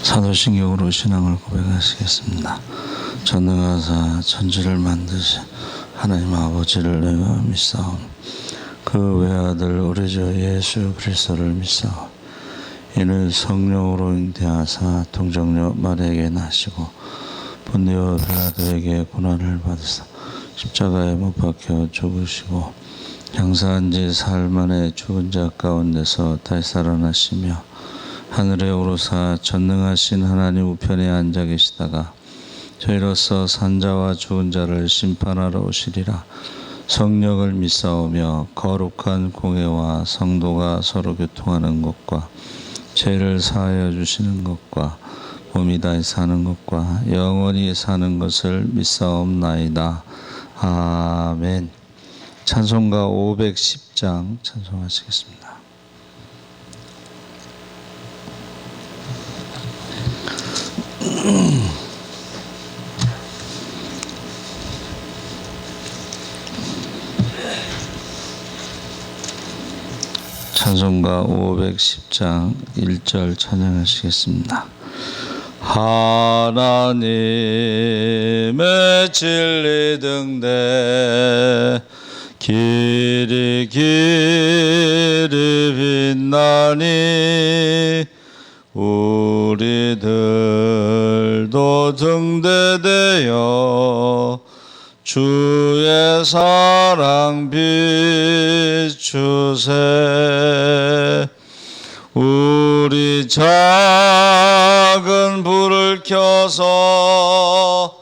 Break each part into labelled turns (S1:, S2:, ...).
S1: 사도신경으로 신앙을 고백하시겠습니다. 전능하사 천지를 만드신 하나님 아버지를 내가 믿사오니 그 외아들 우리 주 예수 그리스도를 믿사오니 이는 성령으로 잉태하사 동정녀 마리아에게 나시고 본디오 빌라도에게 고난을 받으사 십자가에 못 박혀 죽으시고 장사한 지 사흘 만에 죽은 자 가운데서 다시 살아나시며 하늘에 오르사 전능하신 하나님 우편에 앉아 계시다가 저희로서 산자와 죽은 자를 심판하러 오시리라. 성령을 믿사오며 거룩한 공회와 성도가 서로 교통하는 것과 죄를 사하여 주시는 것과 몸이 다시 사는 것과 영원히 사는 것을 믿사옵나이다. 아멘. 찬송가 510장 찬송하시겠습니다. 찬송가 510장 1절 찬양하시겠습니다. 하나님의 진리 등대 길이 빛나니 우리들도 등대되어 주의 사랑 비추세. 우리 작은 불을 켜서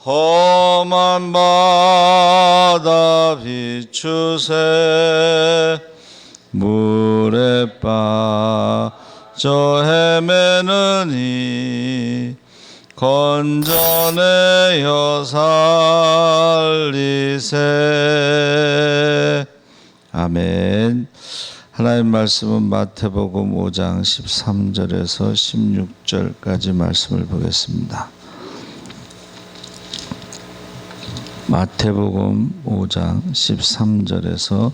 S1: 험한 바다 비추세. 물에 빠져 헤매느니 건져내어 살리세. 아멘. 하나님 말씀은 마태복음 5장 13절에서 16절까지 말씀을 보겠습니다. 마태복음 5장 13절에서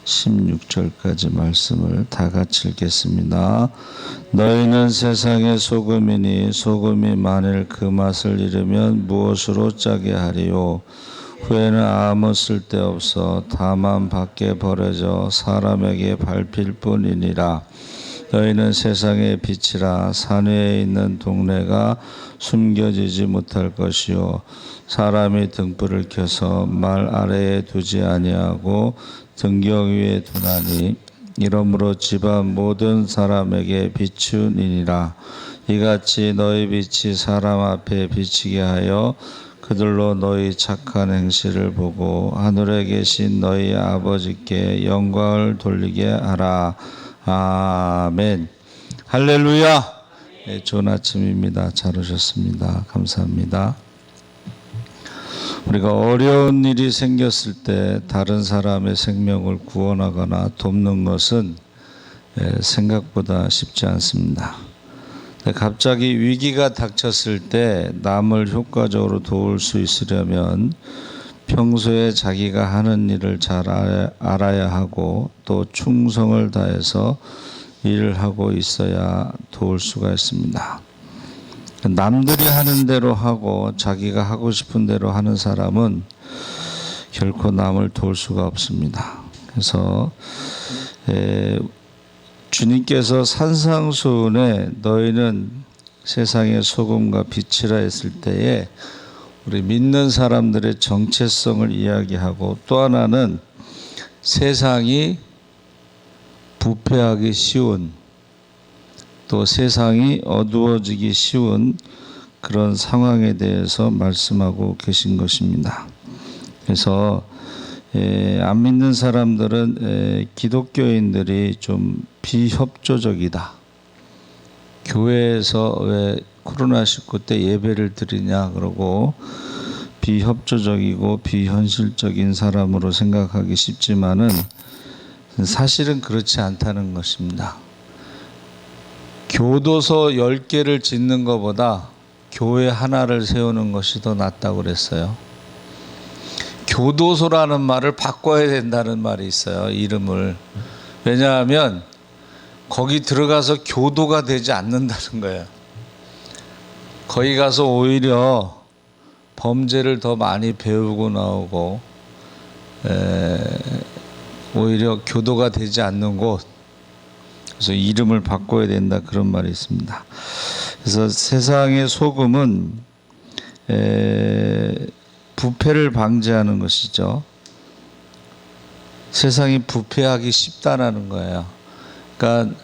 S1: 16절까지 말씀을 다 같이 읽겠습니다. 너희는 세상의 소금이니 소금이 만일 그 맛을 잃으면 무엇으로 짜게 하리요. 후에는 아무 쓸데없어 다만 밖에 버려져 사람에게 밟힐 뿐이니라. 너희는 세상의 빛이라. 산 위에 있는 동네가 숨겨지지 못할 것이요 사람이 등불을 켜서 말 아래에 두지 아니하고 등경 위에 두나니 이러므로 집안 모든 사람에게 비추니라. 이같이 너희 빛이 사람 앞에 비치게 하여 그들로 너희 착한 행실을 보고 하늘에 계신 너희 아버지께 영광을 돌리게 하라. 아멘. 할렐루야. 네, 좋은 아침입니다. 잘 오셨습니다. 감사합니다. 우리가 어려운 일이 생겼을 때 다른 사람의 생명을 구원하거나 돕는 것은 생각보다 쉽지 않습니다. 갑자기 위기가 닥쳤을 때 남을 효과적으로 도울 수 있으려면 평소에 자기가 하는 일을 잘 알아야 하고 또 충성을 다해서 일을 하고 있어야 도울 수가 있습니다. 남들이 하는 대로 하고 자기가 하고 싶은 대로 하는 사람은 결코 남을 도울 수가 없습니다. 그래서 주님께서 산상수훈에 너희는 세상의 소금과 빛이라 했을 때에 우리 믿는 사람들의 정체성을 이야기하고 또 하나는 세상이 부패하기 쉬운 또 세상이 어두워지기 쉬운 그런 상황에 대해서 말씀하고 계신 것입니다. 그래서 안 믿는 사람들은 기독교인들이 좀 비협조적이다. 교회에서 왜 코로나19 때 예배를 드리냐 그러고 비협조적이고 비현실적인 사람으로 생각하기 쉽지만은 사실은 그렇지 않다는 것입니다. 교도소 10개를 짓는 것보다 교회 하나를 세우는 것이 더 낫다고 그랬어요. 교도소라는 말을 바꿔야 된다는 말이 있어요. 이름을. 왜냐하면 거기 들어가서 교도가 되지 않는다는 거예요. 거기 가서 오히려 범죄를 더 많이 배우고 나오고 오히려 교도가 되지 않는 곳, 그래서 이름을 바꿔야 된다, 그런 말이 있습니다. 그래서 세상의 소금은 부패를 방지하는 것이죠. 세상이 부패하기 쉽다라는 거예요. 그러니까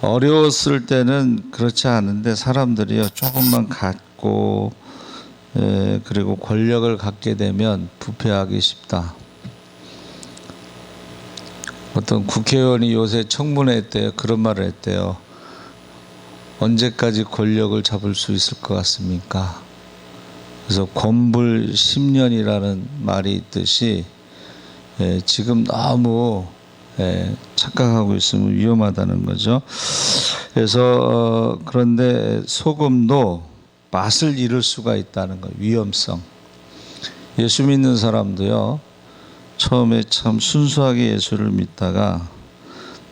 S1: 어려웠을 때는 그렇지 않은데 사람들이요 조금만 갖고 그리고 권력을 갖게 되면 부패하기 쉽다. 어떤 국회의원이 요새 청문회 했대요. 그런 말을 했대요. 언제까지 권력을 잡을 수 있을 것 같습니까? 그래서 권불 10년이라는 말이 있듯이 지금 너무 착각하고 있으면 위험하다는 거죠. 그래서 그런데 소금도 맛을 잃을 수가 있다는 거예요. 위험성. 예수 믿는 사람도요, 처음에 참 순수하게 예수를 믿다가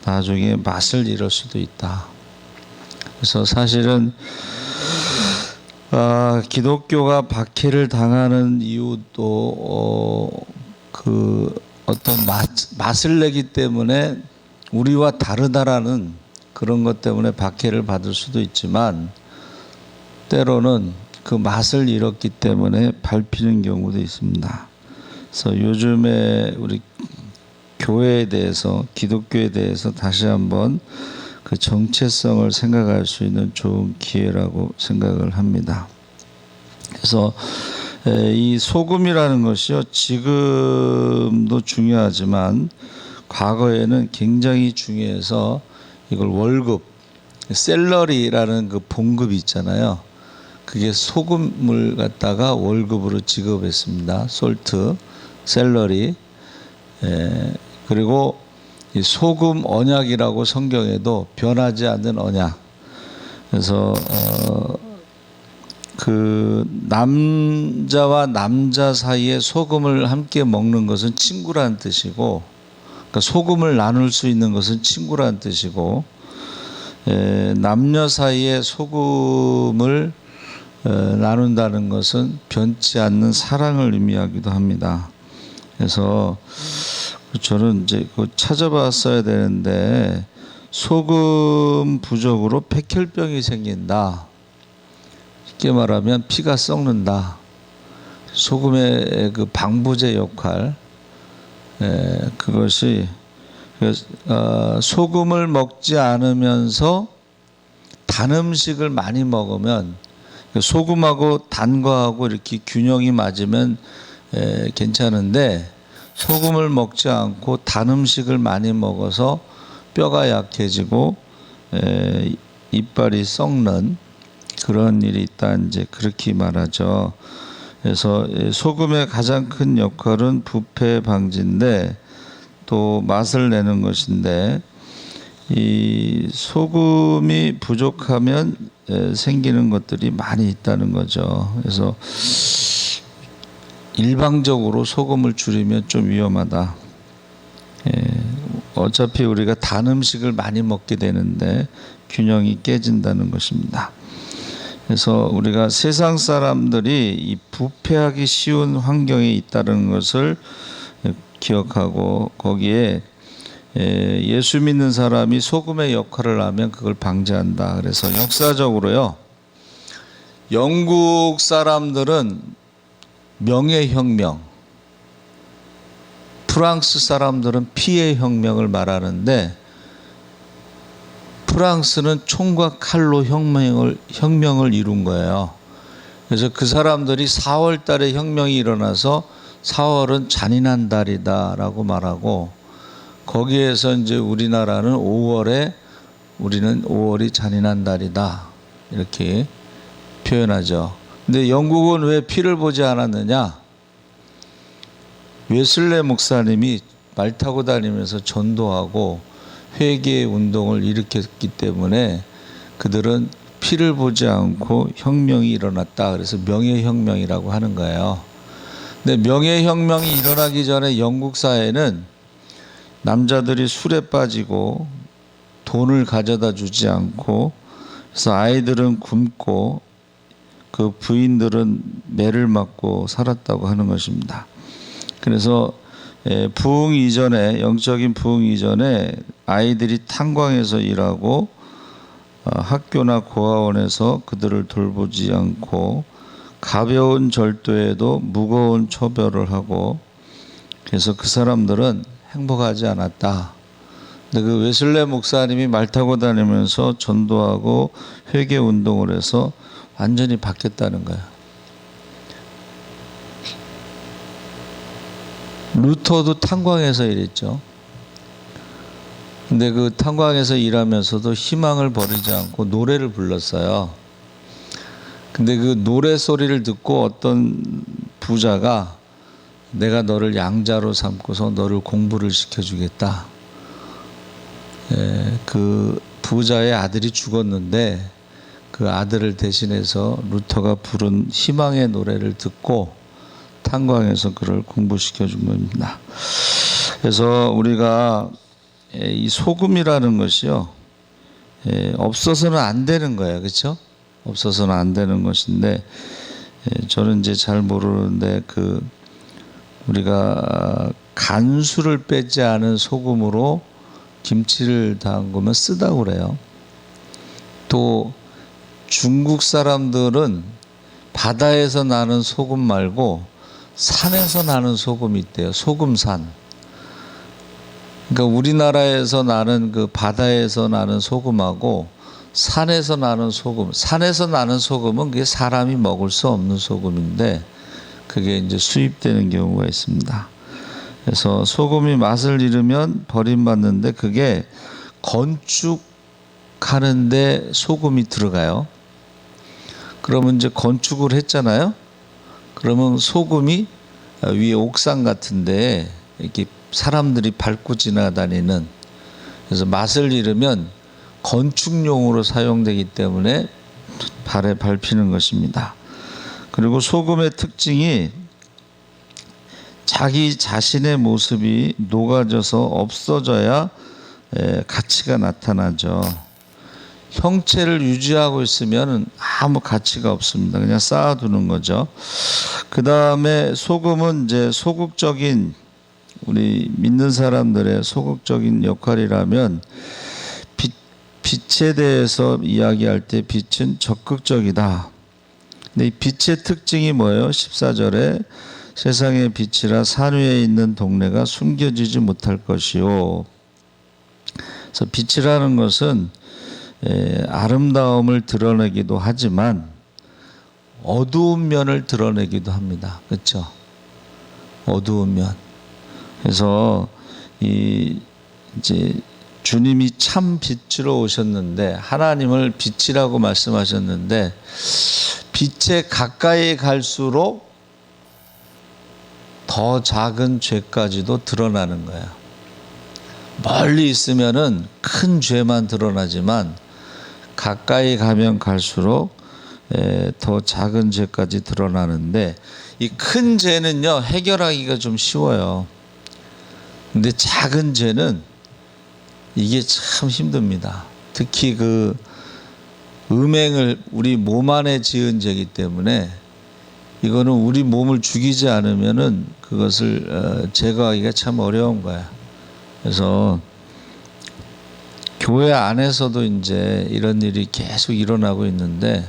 S1: 나중에 맛을 잃을 수도 있다. 그래서 사실은 기독교가 박해를 당하는 이유도 어떤 맛을 내기 때문에 우리와 다르다라는 그런 것 때문에 박해를 받을 수도 있지만, 때로는 그 맛을 잃었기 때문에 밟히는 경우도 있습니다. 그래서 요즘에 우리 교회에 대해서, 기독교에 대해서 다시 한번 그 정체성을 생각할 수 있는 좋은 기회라고 생각을 합니다. 그래서 이 소금이라는 것이요, 지금도 중요하지만 과거에는 굉장히 중요해서 이걸 월급, 샐러리라는 그 봉급이 있잖아요. 그게 소금을 갖다가 월급으로 지급했습니다. 솔트, 샐러리. 그리고 이 소금 언약이라고 성경에도 변하지 않는 언약. 그래서 그 남자와 남자 사이에 소금을 함께 먹는 것은 친구라는 뜻이고, 그러니까 소금을 나눌 수 있는 것은 친구라는 뜻이고, 남녀 사이에 소금을 나눈다는 것은 변치 않는 사랑을 의미하기도 합니다. 그래서 저는 이제 그거 찾아봤어야 되는데, 소금 부족으로 백혈병이 생긴다. 쉽게 말하면 피가 썩는다. 소금의 그 방부제 역할, 그것이 소금을 먹지 않으면서 단 음식을 많이 먹으면, 소금하고 단거하고 이렇게 균형이 맞으면 괜찮은데, 소금을 먹지 않고 단 음식을 많이 먹어서 뼈가 약해지고 이빨이 썩는 그런 일이 있다, 이제 그렇게 말하죠. 그래서 소금의 가장 큰 역할은 부패 방지인데 또 맛을 내는 것인데, 이 소금이 부족하면 생기는 것들이 많이 있다는 거죠. 그래서 일방적으로 소금을 줄이면 좀 위험하다. 어차피 우리가 단 음식을 많이 먹게 되는데 균형이 깨진다는 것입니다. 그래서 우리가 세상 사람들이 이 부패하기 쉬운 환경에 있다는 것을 기억하고, 거기에 예수 믿는 사람이 소금의 역할을 하면 그걸 방지한다. 그래서 역사적으로요, 영국 사람들은 명예혁명, 프랑스 사람들은 피해혁명을 말하는데, 프랑스는 총과 칼로 혁명을 이룬 거예요. 그래서 그 사람들이 4월 달에 혁명이 일어나서 4월은 잔인한 달이다라고 말하고, 거기에서 이제 우리나라는 5월에 우리는 5월이 잔인한 달이다 이렇게 표현하죠. 근데 영국은 왜 피를 보지 않았느냐? 웨슬레 목사님이 말 타고 다니면서 전도하고 회개 운동을 일으켰기 때문에 그들은 피를 보지 않고 혁명이 일어났다. 그래서 명예혁명이라고 하는 거예요. 근데 명예혁명이 일어나기 전에 영국 사회는 남자들이 술에 빠지고 돈을 가져다 주지 않고, 그래서 아이들은 굶고 그 부인들은 매를 맞고 살았다고 하는 것입니다. 그래서 부흥 이전에, 영적인 부흥 이전에 아이들이 탄광에서 일하고 학교나 고아원에서 그들을 돌보지 않고 가벼운 절도에도 무거운 처벌을 하고, 그래서 그 사람들은 행복하지 않았다. 근데 그 웨슬레 목사님이 말 타고 다니면서 전도하고 회개 운동을 해서 완전히 바뀌었다는 거예요. 루터도 탄광에서 일했죠. 근데 그 탄광에서 일하면서도 희망을 버리지 않고 노래를 불렀어요. 근데 그 노래 소리를 듣고 어떤 부자가 내가 너를 양자로 삼고서 너를 공부를 시켜주겠다. 그 부자의 아들이 죽었는데 그 아들을 대신해서 루터가 부른 희망의 노래를 듣고 탄광에서 그를 공부시켜 준 겁니다. 그래서 우리가 이 소금이라는 것이요, 없어서는 안 되는 거예요. 그렇죠? 없어서는 안 되는 것인데, 저는 이제 잘 모르는데 우리가 간수를 빼지 않은 소금으로 김치를 담그면 쓰다고 그래요. 또 중국 사람들은 바다에서 나는 소금 말고 산에서 나는 소금이 있대요. 소금산. 그러니까 우리나라에서 나는 그 바다에서 나는 소금하고 산에서 나는 소금. 산에서 나는 소금은 그게 사람이 먹을 수 없는 소금인데 그게 이제 수입되는 경우가 있습니다. 그래서 소금이 맛을 잃으면 버림받는데 그게 건축하는데 소금이 들어가요. 그러면 이제 건축을 했잖아요. 그러면 소금이 위에 옥상 같은데 이렇게 사람들이 밟고 지나다니는, 그래서 맛을 잃으면 건축용으로 사용되기 때문에 발에 밟히는 것입니다. 그리고 소금의 특징이 자기 자신의 모습이 녹아져서 없어져야 가치가 나타나죠. 형체를 유지하고 있으면 아무 가치가 없습니다. 그냥 쌓아두는 거죠. 그 다음에 소금은 이제 소극적인, 우리 믿는 사람들의 소극적인 역할이라면 빛에 대해서 이야기할 때 빛은 적극적이다. 근데 이 빛의 특징이 뭐예요? 14절에 세상의 빛이라 산 위에 있는 동네가 숨겨지지 못할 것이요. 그래서 빛이라는 것은 아름다움을 드러내기도 하지만 어두운 면을 드러내기도 합니다. 그렇죠? 어두운 면. 그래서 이제 주님이 참 빛으로 오셨는데, 하나님을 빛이라고 말씀하셨는데, 빛에 가까이 갈수록 더 작은 죄까지도 드러나는 거예요. 멀리 있으면은 큰 죄만 드러나지만 가까이 가면 갈수록 더 작은 죄까지 드러나는데, 이 큰 죄는요 해결하기가 좀 쉬워요. 근데 작은 죄는 이게 참 힘듭니다. 특히 그 음행을 우리 몸 안에 지은 죄이기 때문에 이거는 우리 몸을 죽이지 않으면은 그것을 제거하기가 참 어려운 거야. 그래서 교회 안에서도 이제 이런 일이 계속 일어나고 있는데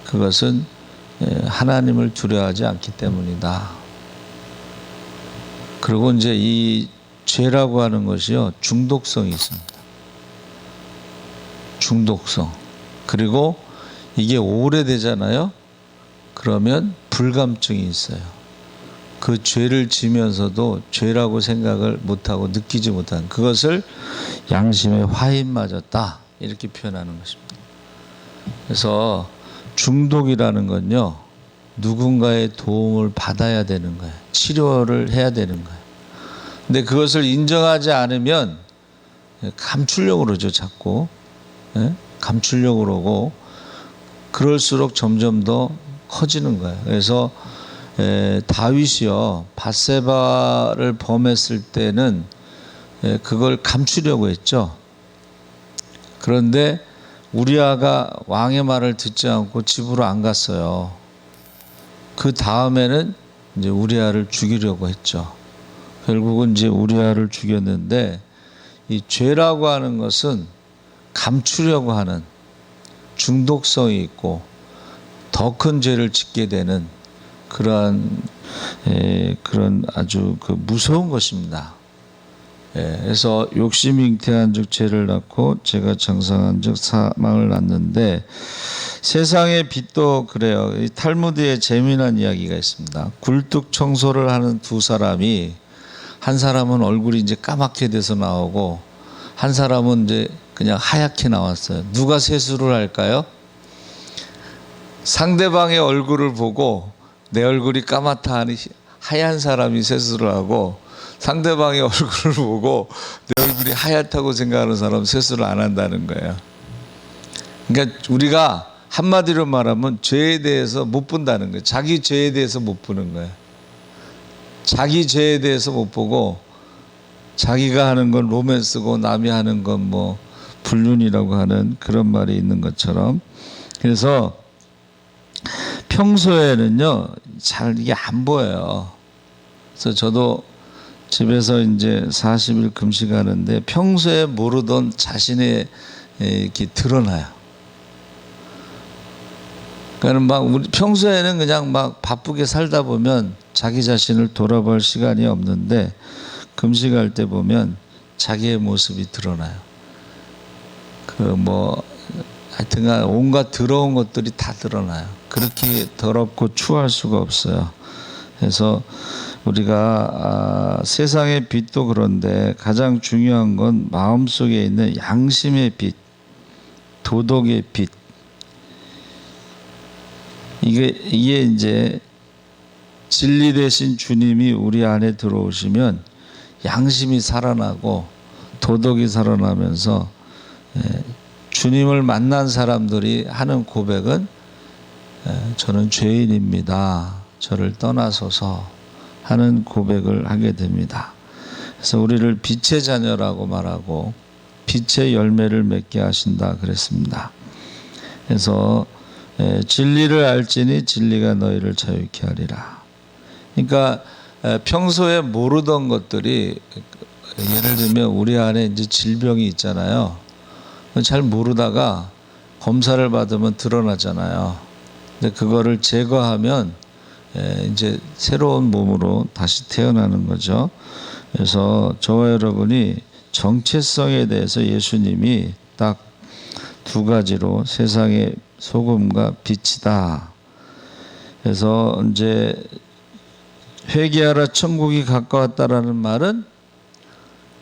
S1: 그것은 하나님을 두려워하지 않기 때문이다. 그리고 이제 이 죄라고 하는 것이요 중독성이 있습니다. 중독성. 그리고 이게 오래되잖아요. 그러면 불감증이 있어요. 그 죄를 지면서도 죄라고 생각을 못하고 느끼지 못하는, 그것을 양심의 화인 맞았다 이렇게 표현하는 것입니다. 그래서 중독이라는 건요 누군가의 도움을 받아야 되는 거예요. 치료를 해야 되는 거예요. 근데 그것을 인정하지 않으면 감추려고 그러죠. 자꾸 감추려고 그러고 그럴수록 점점 더 커지는 거예요. 그래서 다윗이요 밧세바를 범했을 때는 그걸 감추려고 했죠. 그런데 우리아가 왕의 말을 듣지 않고 집으로 안 갔어요. 그 다음에는 이제 우리아를 죽이려고 했죠. 결국은 이제 우리아를 죽였는데, 이 죄라고 하는 것은 감추려고 하는 중독성이 있고 더 큰 죄를 짓게 되는 그런 아주 무서운 것입니다. 그래서 욕심이 잉태한즉 죄를 낳고 죄가 장성한즉 사망을 낳는데, 세상의 빛도 그래요. 이 탈무드에 재미난 이야기가 있습니다. 굴뚝 청소를 하는 두 사람이, 한 사람은 얼굴이 이제 까맣게 돼서 나오고 한 사람은 이제 그냥 하얗게 나왔어요. 누가 세수를 할까요? 상대방의 얼굴을 보고 내 얼굴이 까맣다 하니 하얀 사람이 세수를 하고, 상대방의 얼굴을 보고 내 얼굴이 하얗다고 생각하는 사람은 세수를 안 한다는 거예요. 그러니까 우리가 한마디로 말하면 죄에 대해서 못 본다는 거예요. 자기 죄에 대해서 못 보는 거예요. 자기 죄에 대해서 못 보고, 자기가 하는 건 로맨스고 남이 하는 건 뭐 불륜이라고 하는 그런 말이 있는 것처럼. 그래서 평소에는요 잘 이게 안 보여요. 그래서 저도 집에서 이제 40일 금식하는데 평소에 모르던 자신의 이렇게 드러나요. 그러니까 막 우리 평소에는 그냥 막 바쁘게 살다 보면 자기 자신을 돌아볼 시간이 없는데, 금식할 때 보면 자기의 모습이 드러나요. 하여튼간 온갖 더러운 것들이 다 드러나요. 그렇게 더럽고 추할 수가 없어요. 그래서 우리가 세상의 빛도 그런데 가장 중요한 건 마음속에 있는 양심의 빛, 도덕의 빛. 이게 이제 진리 대신 주님이 우리 안에 들어오시면 양심이 살아나고 도덕이 살아나면서, 주님을 만난 사람들이 하는 고백은 저는 죄인입니다, 저를 떠나소서 하는 고백을 하게 됩니다. 그래서 우리를 빛의 자녀라고 말하고 빛의 열매를 맺게 하신다 그랬습니다. 그래서 진리를 알지니 진리가 너희를 자유케 하리라. 그러니까 평소에 모르던 것들이, 예를 들면 우리 안에 이제 질병이 있잖아요. 잘 모르다가 검사를 받으면 드러나잖아요. 근데 그거를 제거하면 이제 새로운 몸으로 다시 태어나는 거죠. 그래서 저와 여러분이 정체성에 대해서 예수님이 딱 두 가지로 세상의 소금과 빛이다. 그래서 이제 회개하라 천국이 가까웠다라는 말은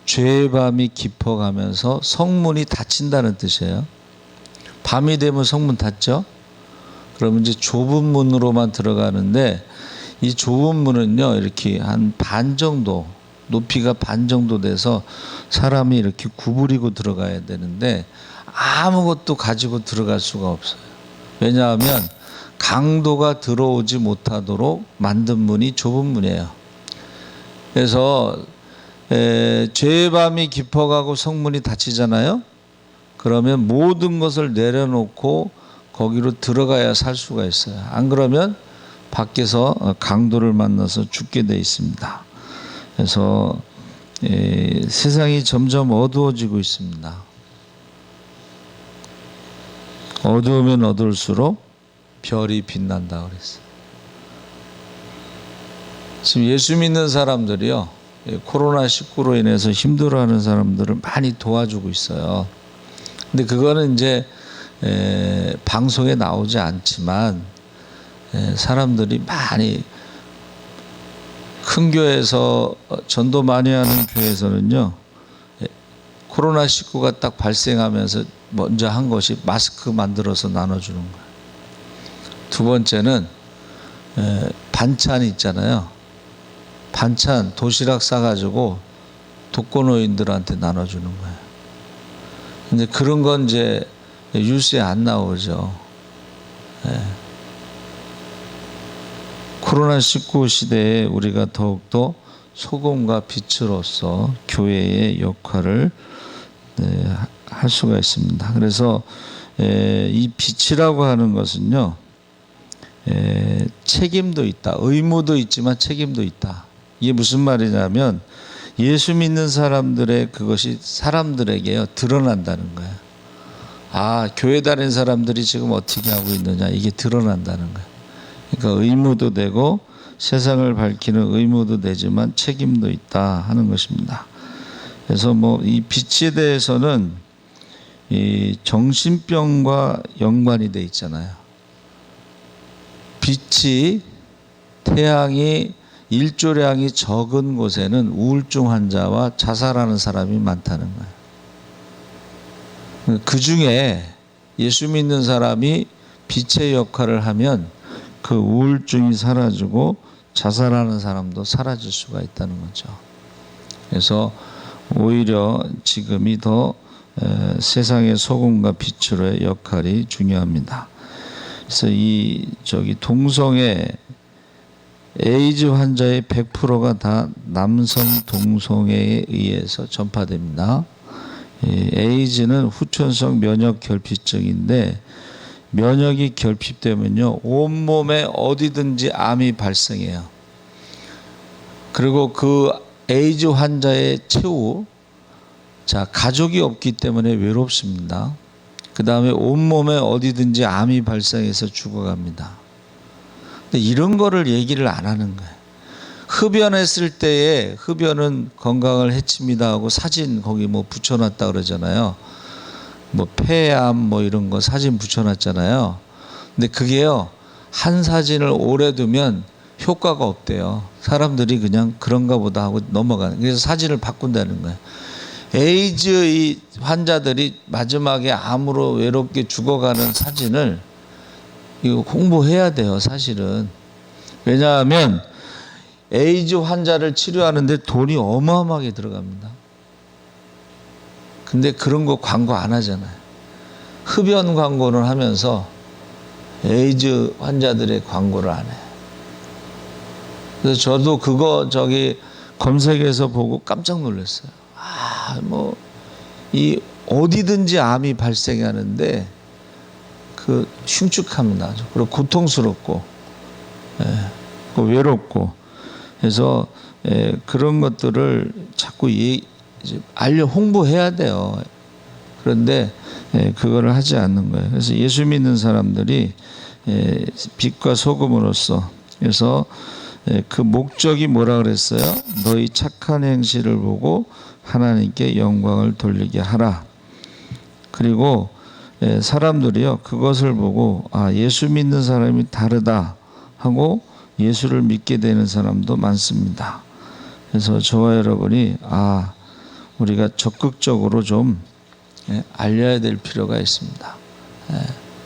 S1: 죄의 밤이 깊어가면서 성문이 닫힌다는 뜻이에요. 밤이 되면 성문 닫죠. 그러면 이제 좁은 문으로만 들어가는데, 이 좁은 문은요 이렇게 한 반 정도, 높이가 반 정도 돼서 사람이 이렇게 구부리고 들어가야 되는데 아무것도 가지고 들어갈 수가 없어요. 왜냐하면 강도가 들어오지 못하도록 만든 문이 좁은 문이에요. 그래서 죄의 밤이 깊어가고 성문이 닫히잖아요. 그러면 모든 것을 내려놓고 거기로 들어가야 살 수가 있어요. 안 그러면 밖에서 강도를 만나서 죽게 돼 있습니다. 그래서 세상이 점점 어두워지고 있습니다. 어두우면 어두울수록 별이 빛난다 그랬어요. 지금 예수 믿는 사람들이요, 코로나19로 인해서 힘들어하는 사람들을 많이 도와주고 있어요. 근데 그거는 이제 방송에 나오지 않지만 사람들이 많이, 큰 교회에서 전도 많이 하는 교회에서는요, 코로나19가 딱 발생하면서 먼저 한 것이 마스크 만들어서 나눠주는 거예요. 두 번째는 반찬 있잖아요. 반찬 도시락 싸가지고 독거노인들한테 나눠주는 거예요. 근데 그런 건 이제 뉴스에 안 나오죠. 코로나19 시대에 우리가 더욱더 소금과 빛으로서 교회의 역할을 할 수가 있습니다. 그래서 이 빛이라고 하는 것은요, 책임도 있다. 의무도 있지만 책임도 있다. 이게 무슨 말이냐면 예수 믿는 사람들의 그것이 사람들에게요 드러난다는 거예요. 아, 교회 다니는 사람들이 지금 어떻게 하고 있느냐, 이게 드러난다는 거예요. 그러니까 의무도 되고 세상을 밝히는 의무도 되지만 책임도 있다 하는 것입니다. 그래서 뭐 이 빛에 대해서는 이 정신병과 연관이 돼 있잖아요. 빛이, 태양이 일조량이 적은 곳에는 우울증 환자와 자살하는 사람이 많다는 거예요. 그 중에 예수 믿는 사람이 빛의 역할을 하면 그 우울증이 사라지고 자살하는 사람도 사라질 수가 있다는 거죠. 그래서 오히려 지금이 더 세상의 소금과 빛으로의 역할이 중요합니다. 그래서 이 동성애 에이즈 환자의 100%가 다 남성 동성애에 의해서 전파됩니다. 에이즈는 후천성 면역 결핍증인데 면역이 결핍되면요 온몸에 어디든지 암이 발생해요. 그리고 그 에이즈 환자의 최후, 가족이 없기 때문에 외롭습니다. 그 다음에 온몸에 어디든지 암이 발생해서 죽어갑니다. 근데 이런 거를 얘기를 안 하는 거예요. 흡연했을 때에 흡연은 건강을 해칩니다 하고 사진 거기 뭐 붙여놨다 그러잖아요. 뭐 폐암 뭐 이런 거 사진 붙여놨잖아요. 근데 그게요 한 사진을 오래 두면 효과가 없대요. 사람들이 그냥 그런가 보다 하고 넘어가는. 그래서 사진을 바꾼다는 거예요. 에이즈 이 환자들이 마지막에 암으로 외롭게 죽어가는 사진을 이거 홍보해야 돼요, 사실은. 왜냐하면 에이즈 환자를 치료하는데 돈이 어마어마하게 들어갑니다. 근데 그런 거 광고 안 하잖아요. 흡연 광고를 하면서 에이즈 환자들의 광고를 안 해요. 그래서 저도 그거 검색해서 보고 깜짝 놀랐어요. 뭐 이 어디든지 암이 발생하는데 그 흉측합니다. 그리고 고통스럽고 외롭고 그래서 그런 것들을 자꾸 홍보해야 돼요. 그런데 그거를 하지 않는 거예요. 그래서 예수 믿는 사람들이 빛과 소금으로서 그래서 그 목적이 뭐라 그랬어요? 너희 착한 행실을 보고 하나님께 영광을 돌리게 하라. 그리고 사람들이요 그것을 보고 예수 믿는 사람이 다르다 하고 예수를 믿게 되는 사람도 많습니다. 그래서 저와 여러분이 우리가 적극적으로 좀 알려야 될 필요가 있습니다.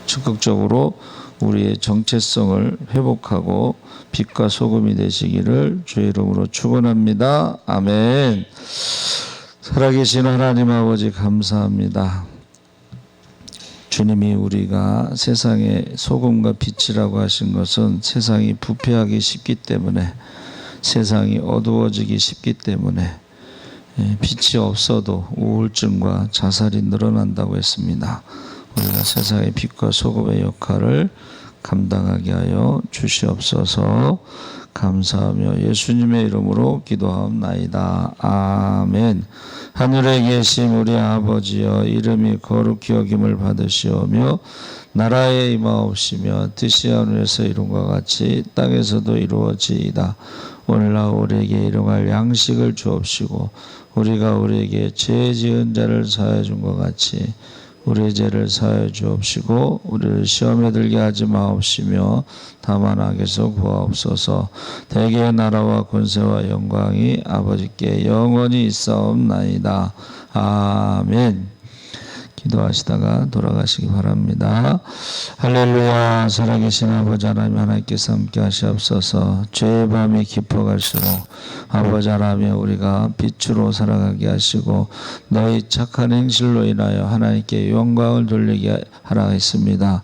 S1: 적극적으로 우리의 정체성을 회복하고 빛과 소금이 되시기를 주의 이름으로 축원합니다. 아멘. 살아계신 하나님 아버지 감사합니다. 주님이 우리가 세상의 소금과 빛이라고 하신 것은 세상이 부패하기 쉽기 때문에 세상이 어두워지기 쉽기 때문에 빛이 없어도 우울증과 자살이 늘어난다고 했습니다. 우리가 세상의 빛과 소금의 역할을 감당하게 하여 주시옵소서. 감사하며 예수님의 이름으로 기도하옵나이다. 아멘. 하늘에 계신 우리 아버지여 이름이 거룩히 여김을 받으시오며 나라에 임하옵시며 뜻이 하늘에서 이룬과 같이 땅에서도 이루어지이다. 오늘날 우리에게 일용할 양식을 주옵시고 우리가 우리에게 죄 지은 자를 사하여 준 것 같이 우리의 죄를 사하여 주옵시고 우리를 시험에 들게 하지 마옵시며 다만 악에서 구하옵소서. 대개의 나라와 권세와 영광이 아버지께 영원히 있사옵나이다. 아멘. 기도하시다가 돌아가시기 바랍니다. 할렐루야. 살아계신 아버지 하나님 하나님께서 함께 하시옵소서. 죄의 밤이 깊어갈수록 아버지 하나님 우리가 빛으로 살아가게 하시고 너희 착한 행실로 인하여 하나님께 영광을 돌리게 하라 했습니다.